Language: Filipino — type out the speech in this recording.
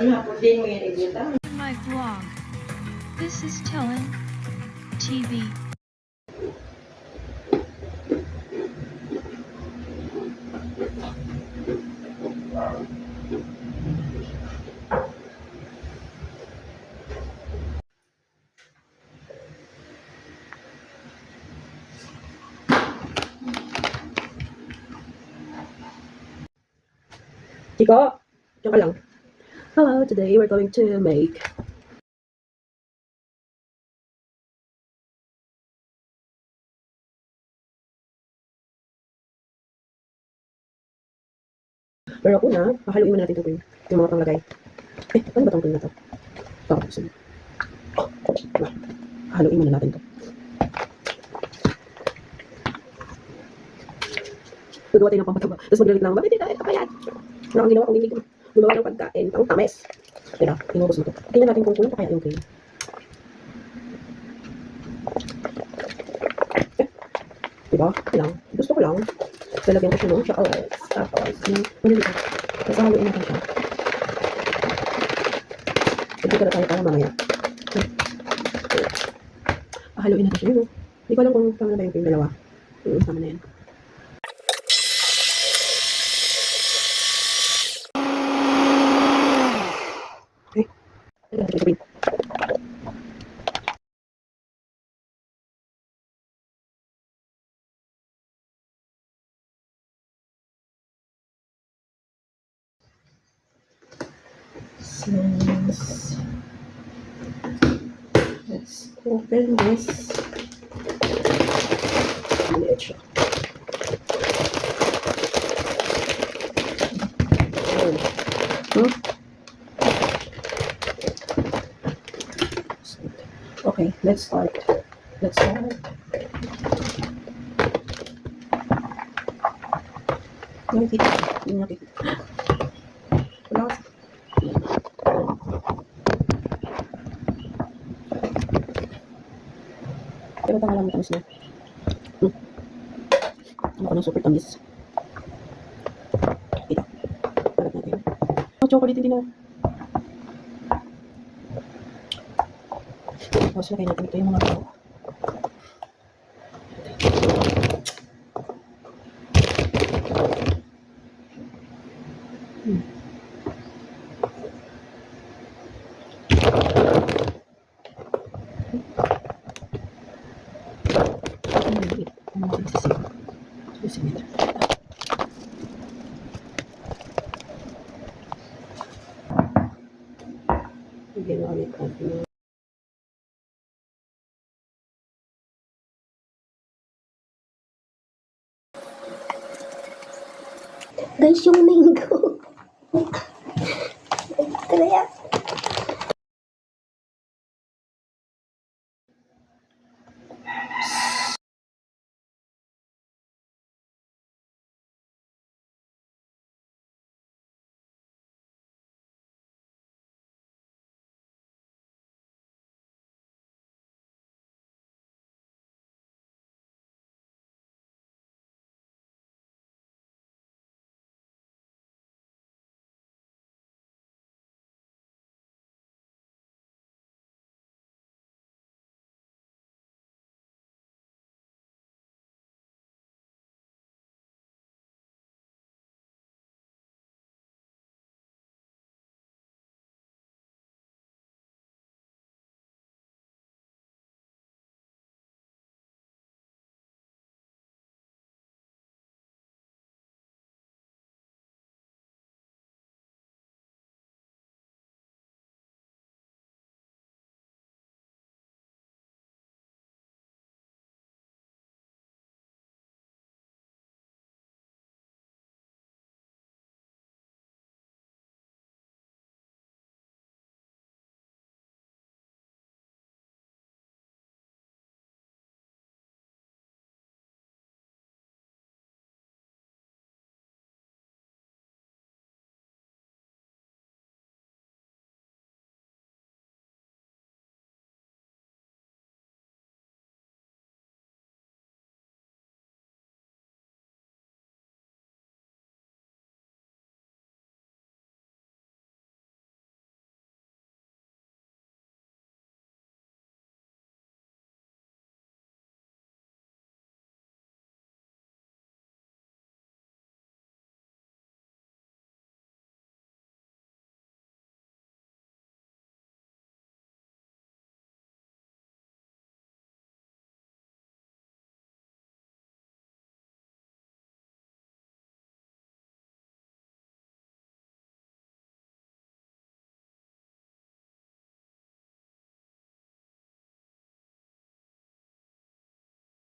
My vlog. This is Tellen TV. Chico, diyan ka lang. Hello, today we're going to make pero una, hahaluin muna natin ito yung mga panglagay. Ano ba itong na to? Tapos, hahaluin muna natin ito. Gagawa tayo ng pampataba. Tapos magreklamo, bakit hindi tayo kapayat? Wala kang ginawa kung hindi gumawa ng pagkain. Ang tamis. Diba? Inubos mo ito. Tingnan natin kung pa kaya yung cream. Diba? Lang. Gusto ko lang. Lalagyan ko siya ng chocolate. Tapos, manilito. Tapos, haluin natin siya. Ito tayo para mamaya. Haluin natin siya. Yun, hindi ko alam kung tama na ba yung dalawa. Tama na yan. Okay. Ito natin siya. Let's open this. Maliit siya. Okay, let's start. Nakikita. Hindi nakikita. Wala kasi. Pero tanga lang tamis na. Ano ka ng super tamis. Kita. Parat natin. Oh, chocolate hindi na. Tapos lagay natin ito yung mga tao. Guys, yung mango. Kaya